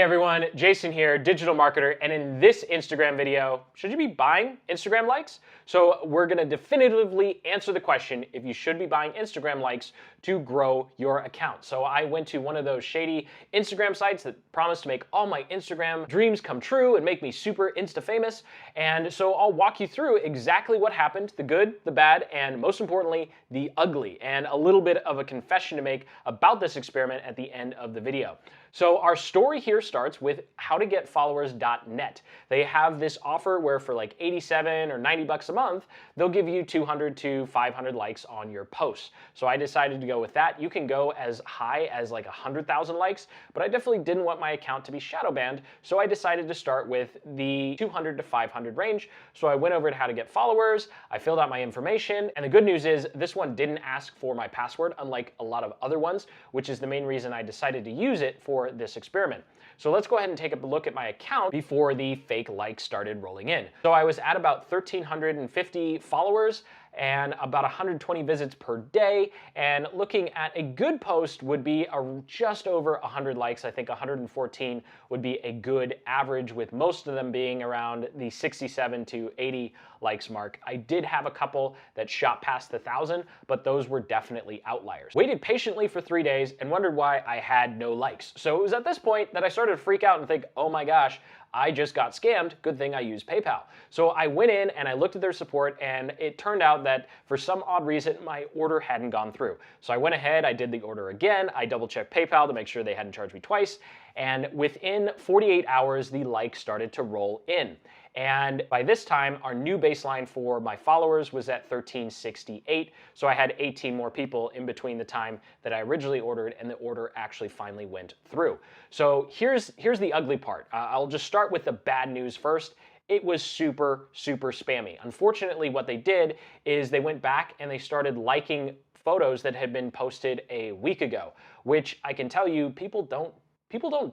everyone, Jason here, digital marketer, and in this Instagram video, should you be buying Instagram likes? So we're gonna definitively answer the question if you should be buying Instagram likes to grow your account. So I went to one of those shady Instagram sites that promised to make all my Instagram dreams come true and make me super Insta famous. And so I'll walk you through exactly what happened, the good, the bad, and most importantly, the ugly, and a little bit of a confession to make about this experiment at the end of the video. So our story here starts with howtogetfollowers.net. They have this offer where for like 87 or 90 bucks a month, they'll give you 200 to 500 likes on your posts. So I decided to go with that. You can go as high as like 100,000 likes, but I definitely didn't want my account to be shadow banned. So I decided to start with the 200 to 500 range. So I went over to how to get followers, I filled out my information, and the good news is this one didn't ask for my password, unlike a lot of other ones, which is the main reason I decided to use it for this experiment. So let's go ahead and take a look at my account before the fake likes started rolling in. So I was at about 1,350 followers and about 120 visits per day, and looking at a good post would be just over 100 likes. I think 114 would be a good average, with most of them being around the 67 to 80 likes mark. I did have a couple that shot past the 1,000, but those were definitely outliers. Waited patiently for 3 days and wondered why I had no likes. So it was at this point that I started to freak out and think, oh my gosh, I just got scammed. Good thing I used PayPal. So I went in and I looked at their support, and it turned out that for some odd reason, my order hadn't gone through. So I went ahead, I did the order again. I double checked PayPal to make sure they hadn't charged me twice. And within 48 hours, the likes started to roll in. And by this time, our new baseline for my followers was at 1,368. So I had 18 more people in between the time that I originally ordered and the order actually finally went through. So here's the ugly part. I'll just start with the bad news first. It was super, super spammy. Unfortunately, what they did is they went back and they started liking photos that had been posted a week ago, which I can tell you, people don't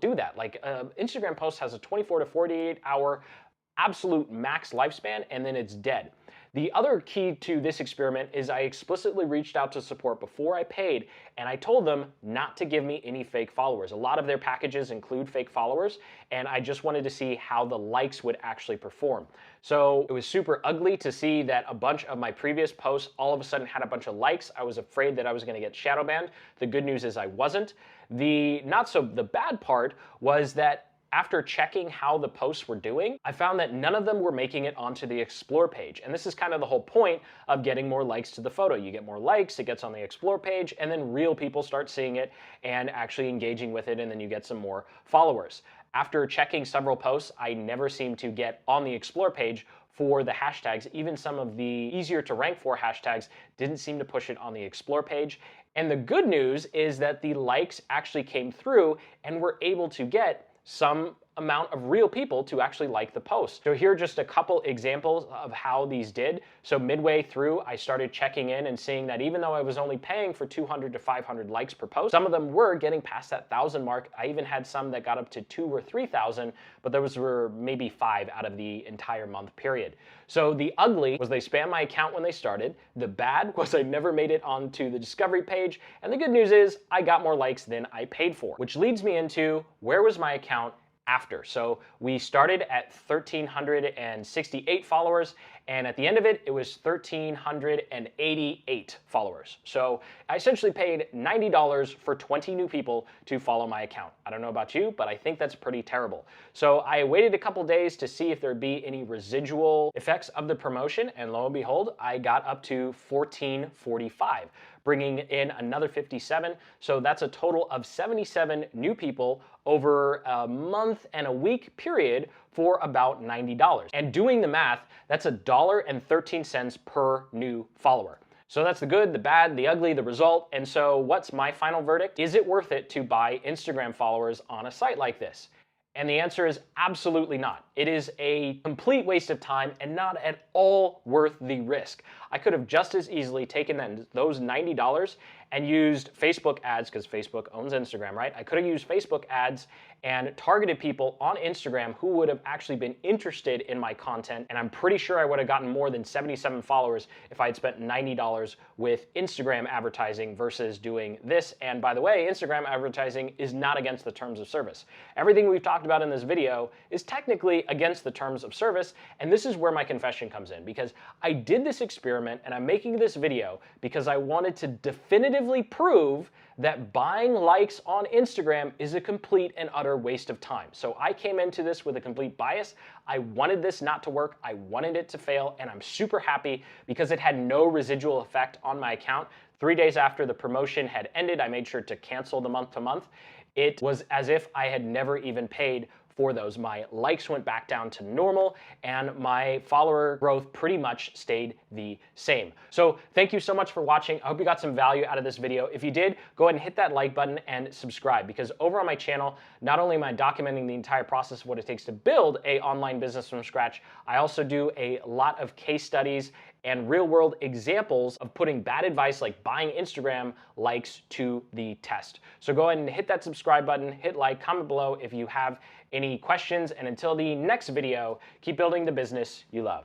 do that. Like Instagram post has a 24 to 48 hour absolute max lifespan, and then it's dead. The other key to this experiment is I explicitly reached out to support before I paid, and I told them not to give me any fake followers. A lot of their packages include fake followers, and I just wanted to see how the likes would actually perform. So it was super ugly to see that a bunch of my previous posts all of a sudden had a bunch of likes. I was afraid that I was going to get shadow banned. The good news is I wasn't. The bad part was that after checking how the posts were doing, I found that none of them were making it onto the Explore page. And this is kind of the whole point of getting more likes to the photo. You get more likes, it gets on the Explore page, and then real people start seeing it and actually engaging with it, and then you get some more followers. After checking several posts, I never seemed to get on the Explore page for the hashtags. Even some of the easier to rank for hashtags didn't seem to push it on the Explore page. And the good news is that the likes actually came through and we're able to get some amount of real people to actually like the post. So here are just a couple examples of how these did. So midway through, I started checking in and seeing that even though I was only paying for 200 to 500 likes per post, some of them were getting past that 1,000 mark. I even had some that got up to 2,000 or 3,000, but those were maybe 5 out of the entire month period. So the ugly was they spammed my account when they started. The bad was I never made it onto the discovery page. And the good news is I got more likes than I paid for, which leads me into where was my account after. So we started at 1,368 followers, and at the end of it, it was 1,388 followers. So I essentially paid $90 for 20 new people to follow my account. I don't know about you, but I think that's pretty terrible. So I waited a couple days to see if there'd be any residual effects of the promotion, and lo and behold, I got up to 1,445, bringing in another 57. So that's a total of 77 new people over a month and a week period for about $90. And doing the math, that's $1.13 per new follower. So that's the good, the bad, the ugly, the result. And so what's my final verdict? Is it worth it to buy Instagram followers on a site like this? And the answer is absolutely not. It is a complete waste of time and not at all worth the risk. I could have just as easily taken those $90 and used Facebook ads, because Facebook owns Instagram, right? I could have used Facebook ads and targeted people on Instagram who would have actually been interested in my content, and I'm pretty sure I would have gotten more than 77 followers if I had spent $90 with Instagram advertising versus doing this. And by the way, Instagram advertising is not against the terms of service. Everything we've talked about in this video is technically against the terms of service, and this is where my confession comes in, because I did this experiment and I'm making this video because I wanted to definitively prove that buying likes on Instagram is a complete and utter waste of time. So I came into this with a complete bias. I wanted this not to work. I wanted it to fail, and I'm super happy because it had no residual effect on my account. 3 days after the promotion had ended, I made sure to cancel the month to month. It was as if I had never even paid for those. My likes went back down to normal and my follower growth pretty much stayed the same. So thank you so much for watching. I hope you got some value out of this video. If you did, go ahead and hit that like button and subscribe, because over on my channel, not only am I documenting the entire process of what it takes to build an online business from scratch, I also do a lot of case studies and real-world examples of putting bad advice like buying Instagram likes to the test. So go ahead and hit that subscribe button, hit like, comment below if you have any questions, and until the next video, keep building the business you love.